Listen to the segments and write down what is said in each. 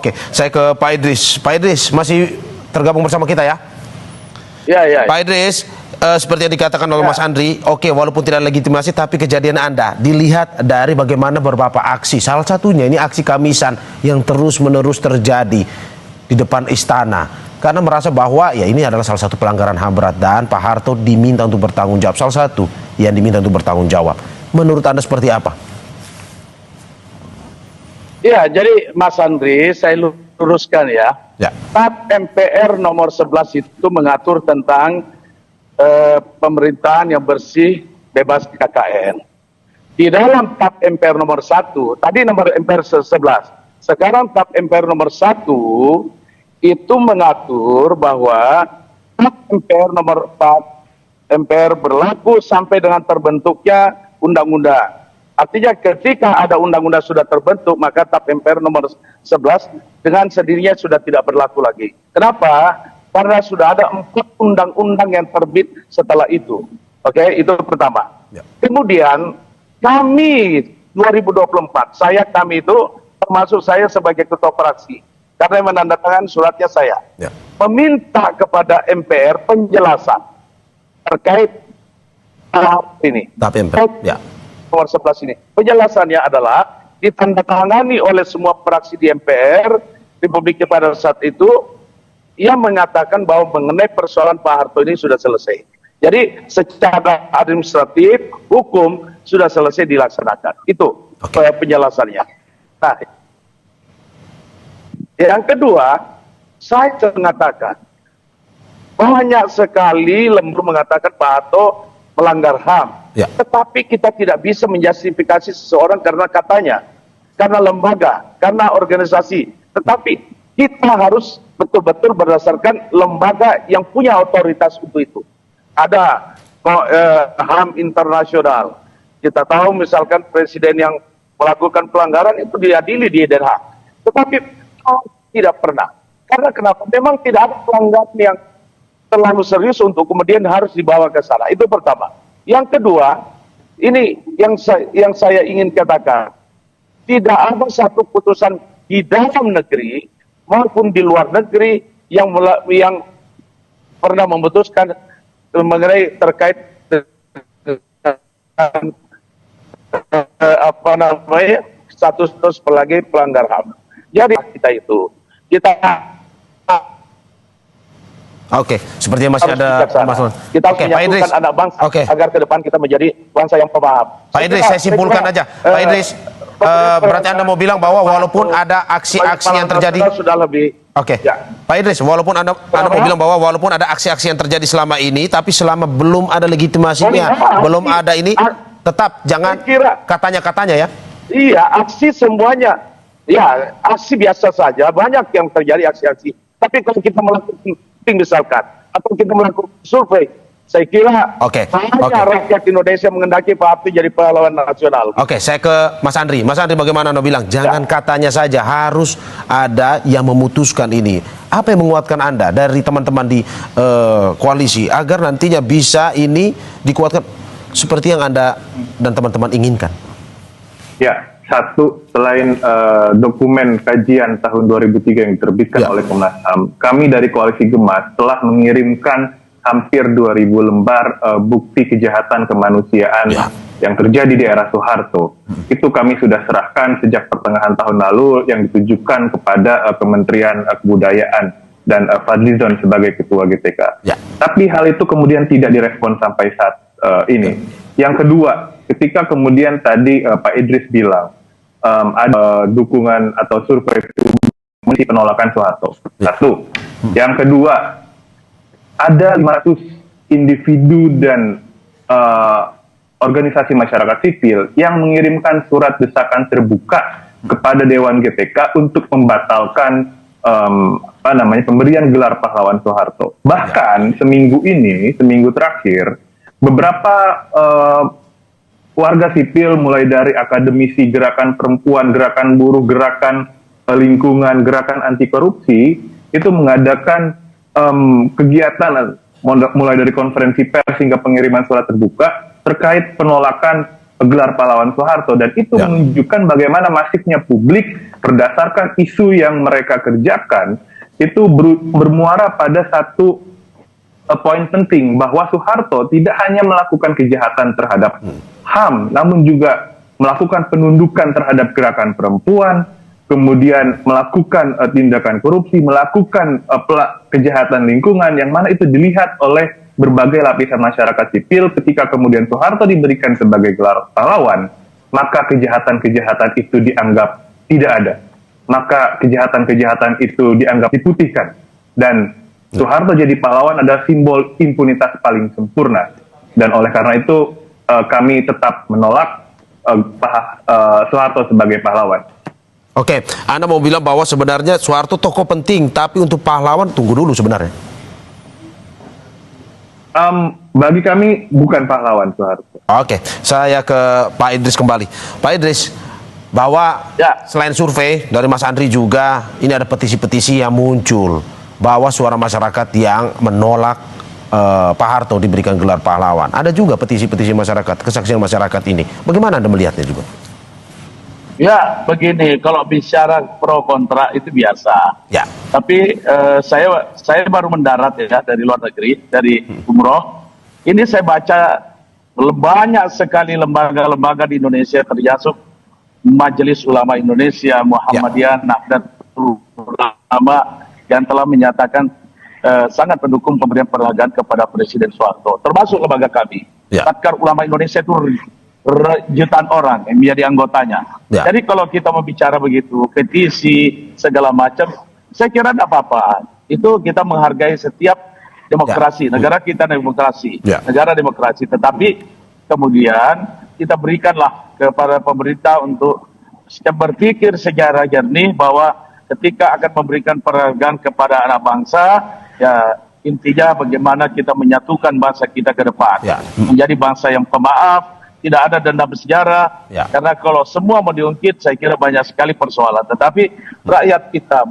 Oke, saya ke Pak Idris. Pak Idris masih tergabung bersama kita ya? Ya. Pak Idris, seperti yang dikatakan oleh Mas Andri, oke, walaupun tidak legitimasi, tapi kejadian Anda dilihat dari bagaimana beberapa aksi. Salah satunya ini aksi Kamisan yang terus-menerus terjadi di depan istana. Karena merasa bahwa ya ini adalah salah satu pelanggaran HAM berat dan Pak Harto diminta untuk bertanggung jawab. Salah satu yang diminta untuk bertanggung jawab. Menurut Anda seperti apa? Ya, jadi Mas Andri, saya luruskan ya. TAP MPR nomor 11 itu mengatur tentang pemerintahan yang bersih, bebas KKN. Di dalam TAP MPR nomor 1, tadi nomor MPR 11, sekarang TAP MPR nomor 1 itu mengatur bahwa TAP MPR nomor 4 MPR berlaku sampai dengan terbentuknya undang-undang. Artinya ketika ada undang-undang sudah terbentuk, maka TAP MPR nomor 11 dengan sendirinya sudah tidak berlaku lagi. Kenapa? Karena sudah ada 4 undang-undang yang terbit setelah itu. Oke, itu pertama. Kemudian kami 2024, kami itu termasuk saya sebagai ketua fraksi. Karena menandatangani suratnya saya. Meminta kepada MPR penjelasan terkait tahap ini. TAP MPR, nomor 11 ini. Penjelasannya adalah ditandatangani oleh semua fraksi di MPR Republik pada saat itu yang mengatakan bahwa mengenai persoalan Pak Harto ini sudah selesai. Jadi secara administratif, hukum sudah selesai dilaksanakan. Itu penjelasannya. Nah, yang kedua, saya mengatakan banyak sekali lembur mengatakan Pak Harto melanggar HAM. Tetapi kita tidak bisa menjustifikasi seseorang karena katanya, karena lembaga, karena organisasi. Tetapi kita harus betul-betul berdasarkan lembaga yang punya otoritas untuk itu. Ada HAM internasional. Kita tahu misalkan presiden yang melakukan pelanggaran itu diadili di Den Haag. Tetapi tidak pernah. Karena kenapa? Memang tidak ada pelanggaran yang terlalu serius untuk kemudian harus dibawa ke sana. Itu pertama. Yang kedua, ini yang saya ingin katakan, tidak ada satu putusan di dalam negeri maupun di luar negeri yang pernah memutuskan mengenai terkait status sebagai pelanggar HAM. Jadi kita sepertinya masih ada masalah. Kita harus menyatukan anak bangsa agar ke depan kita menjadi bangsa yang pemaham. Pak Idris, saya simpulkan aja. Pak Idris, berarti Anda mau bilang bahwa walaupun ada aksi-aksi yang terjadi, Pak Idris, walaupun Anda mau bilang bahwa walaupun ada aksi-aksi yang terjadi selama ini, tapi selama belum ada legitimasinya, belum ada ini, tetap jangan katanya-katanya ya. Iya, aksi semuanya, ya aksi biasa saja. Banyak yang terjadi aksi-aksi. Tapi kalau kita melakukan misalkan, atau kita melakukan survei, saya kira rakyat Indonesia mengendaki Pak Harto jadi pahlawan nasional. Saya ke Mas Andri. Mas Andri, bagaimana Anda bilang? Jangan katanya saja, harus ada yang memutuskan ini. Apa yang menguatkan Anda dari teman-teman di koalisi agar nantinya bisa ini dikuatkan seperti yang Anda dan teman-teman inginkan? Ya, satu, selain dokumen kajian tahun 2003 yang diterbitkan oleh Komnas HAM, kami dari Koalisi Gemas telah mengirimkan hampir 2.000 lembar bukti kejahatan kemanusiaan yang terjadi di era Soeharto. Itu kami sudah serahkan sejak pertengahan tahun lalu yang ditujukan kepada Kementerian Kebudayaan dan Fadlizon sebagai Ketua GTK. Tapi hal itu kemudian tidak direspon sampai saat ini. Yang kedua, ketika kemudian tadi Pak Idris bilang ada dukungan atau survei penolakan Soeharto. Satu. Yang kedua, ada 500 individu dan organisasi masyarakat sipil yang mengirimkan surat desakan terbuka kepada Dewan GTK untuk membatalkan pemberian gelar pahlawan Soeharto. Bahkan seminggu terakhir, beberapa warga sipil mulai dari akademisi, gerakan perempuan, gerakan buruh, gerakan lingkungan, gerakan anti korupsi itu mengadakan kegiatan mulai dari konferensi pers hingga pengiriman surat terbuka terkait penolakan gelar pahlawan Soeharto, dan itu menunjukkan bagaimana masifnya publik berdasarkan isu yang mereka kerjakan itu bermuara pada satu poin penting, bahwa Soeharto tidak hanya melakukan kejahatan terhadap HAM, namun juga melakukan penundukan terhadap gerakan perempuan, kemudian melakukan tindakan korupsi, melakukan kejahatan lingkungan, yang mana itu dilihat oleh berbagai lapisan masyarakat sipil. Ketika kemudian Soeharto diberikan sebagai gelar pahlawan, maka kejahatan-kejahatan itu dianggap tidak ada. Maka kejahatan-kejahatan itu dianggap diputihkan. Dan Soeharto jadi pahlawan adalah simbol impunitas paling sempurna. Dan oleh karena itu kami tetap menolak Soeharto sebagai pahlawan. Oke, Anda mau bilang bahwa sebenarnya Soeharto tokoh penting, tapi untuk pahlawan tunggu dulu sebenarnya. Bagi kami bukan pahlawan Soeharto. Oke, saya ke Pak Idris kembali. Pak Idris, bahwa selain survei dari Mas Andri juga, ini ada petisi-petisi yang muncul bahwa suara masyarakat yang menolak Pak Harto diberikan gelar pahlawan. Ada juga petisi-petisi masyarakat, kesaksian masyarakat ini. Bagaimana Anda melihatnya juga? Ya, begini, kalau bicara pro kontra itu biasa. Ya. Tapi saya baru mendarat ya dari luar negeri, dari umroh. Ini saya baca banyak sekali lembaga-lembaga di Indonesia, termasuk Majelis Ulama Indonesia, Muhammadiyah, Nahdlatul Ulama, yang telah menyatakan sangat mendukung pemberian penghargaan kepada Presiden Soeharto. Termasuk lembaga kami. Laskar Ulama Indonesia itu jutaan orang yang menjadi anggotanya. Jadi kalau kita mau bicara begitu, petisi segala macam, saya kira tidak apa-apa. Itu kita menghargai setiap demokrasi. Negara kita demokrasi, negara demokrasi. Tetapi kemudian kita berikanlah kepada pemerintah untuk berpikir secara jernih bahwa ketika akan memberikan penghargaan kepada anak bangsa, ya intinya bagaimana kita menyatukan bangsa kita ke depan, menjadi bangsa yang pemaaf. Tidak ada dendam bersejarah, karena kalau semua mau diungkit, saya kira banyak sekali persoalan. Tetapi rakyat kita,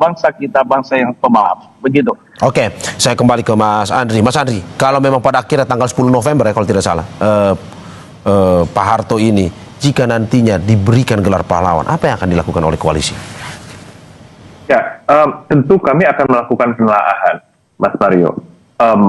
bangsa yang pemaaf. Begitu. Oke, saya kembali ke Mas Andri. Mas Andri, kalau memang pada akhirnya tanggal 10 November ya kalau tidak salah, Pak Harto ini, jika nantinya diberikan gelar pahlawan, apa yang akan dilakukan oleh koalisi? Ya, tentu kami akan melakukan penelaahan, Mas Mario.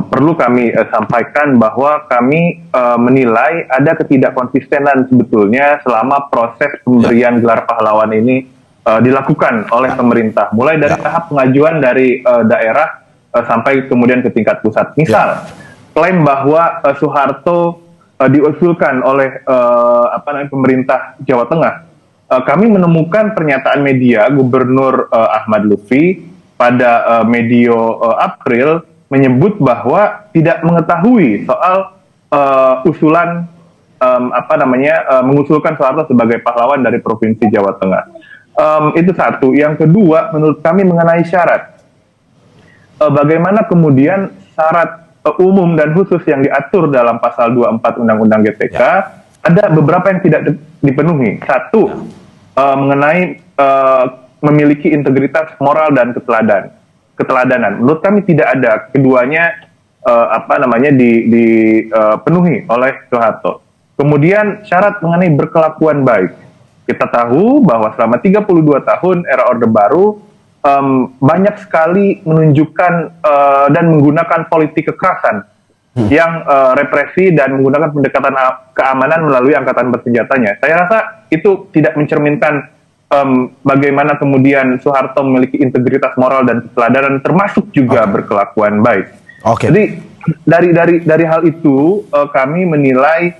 Perlu kami sampaikan bahwa kami menilai ada ketidakkonsistenan sebetulnya selama proses pemberian gelar pahlawan ini dilakukan oleh pemerintah, mulai dari tahap pengajuan dari daerah sampai kemudian ke tingkat pusat. Misal klaim bahwa Soeharto diusulkan oleh pemerintah Jawa Tengah. Kami menemukan pernyataan media Gubernur Ahmad Lutfi pada medio April menyebut bahwa tidak mengetahui soal usulan mengusulkan Soeharto sebagai pahlawan dari Provinsi Jawa Tengah. Itu satu. Yang kedua, menurut kami mengenai syarat. Bagaimana kemudian syarat umum dan khusus yang diatur dalam pasal 24 Undang-Undang GTK, ada beberapa yang tidak dipenuhi. Satu, mengenai memiliki integritas moral dan keteladanan. Menurut kami tidak ada. Keduanya dipenuhi oleh Soeharto. Kemudian syarat mengenai berkelakuan baik. Kita tahu bahwa selama 32 tahun era Orde Baru banyak sekali menunjukkan dan menggunakan politik kekerasan yang represi dan menggunakan pendekatan keamanan melalui angkatan bersenjatanya. Saya rasa itu tidak mencerminkan bagaimana kemudian Soeharto memiliki integritas moral dan keteladanan, termasuk juga berkelakuan baik. Jadi dari hal itu kami menilai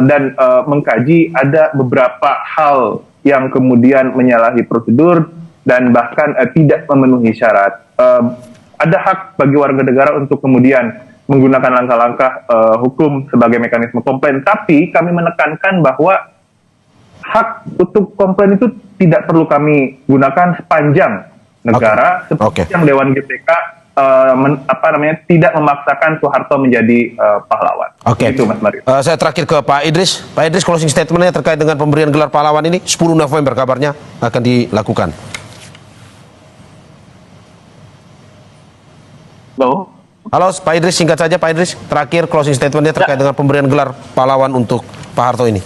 dan mengkaji ada beberapa hal yang kemudian menyalahi prosedur dan bahkan tidak memenuhi syarat. Ada hak bagi warga negara untuk kemudian menggunakan langkah-langkah hukum sebagai mekanisme komplain, tapi kami menekankan bahwa hak untuk komplain itu tidak perlu kami gunakan sepanjang negara seperti yang Dewan GTK tidak memaksakan Soeharto menjadi pahlawan. Itu Mas Mario. Saya terakhir ke Pak Idris. Pak Idris, closing statementnya terkait dengan pemberian gelar pahlawan ini 10 November kabarnya akan dilakukan. Halo Pak Idris, singkat saja Pak Idris. Terakhir closing statementnya terkait dengan pemberian gelar pahlawan untuk Pak Harto ini.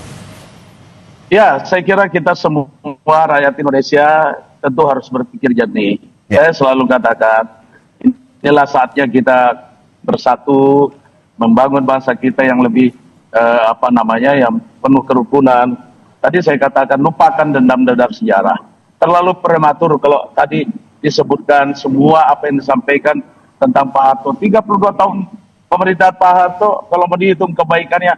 Ya, saya kira kita semua rakyat Indonesia tentu harus berpikir jernih. Saya selalu katakan, inilah saatnya kita bersatu, membangun bangsa kita yang lebih yang penuh kerukunan. Tadi saya katakan lupakan dendam-dendam sejarah. Terlalu prematur kalau tadi disebutkan semua apa yang disampaikan tentang Pak Harto. 32 tahun pemerintahan Pak Harto, kalau mau dihitung kebaikannya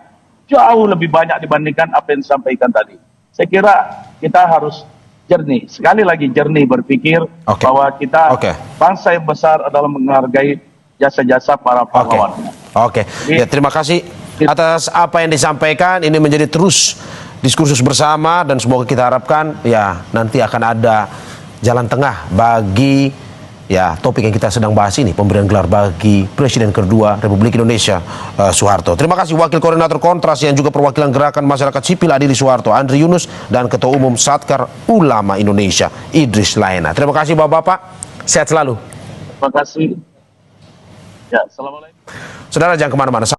jauh lebih banyak dibandingkan apa yang disampaikan tadi. Saya kira kita harus jernih, sekali lagi jernih berpikir bahwa kita bangsa yang besar adalah menghargai jasa-jasa para pahlawan. Ya, terima kasih atas apa yang disampaikan. Ini menjadi terus diskursus bersama dan semoga kita harapkan ya nanti akan ada jalan tengah bagi ya topik yang kita sedang bahas ini, pemberian gelar bagi Presiden kedua Republik Indonesia Soeharto. Terima kasih Wakil Koordinator Kontras yang juga perwakilan Gerakan Masyarakat Sipil Adili Soeharto, Andri Yunus, dan Ketua Umum Satkar Ulama Indonesia, Idris Laena. Terima kasih Bapak-Bapak, sehat selalu. Terima kasih. Ya, assalamualaikum. Saudara jangan kemana-mana.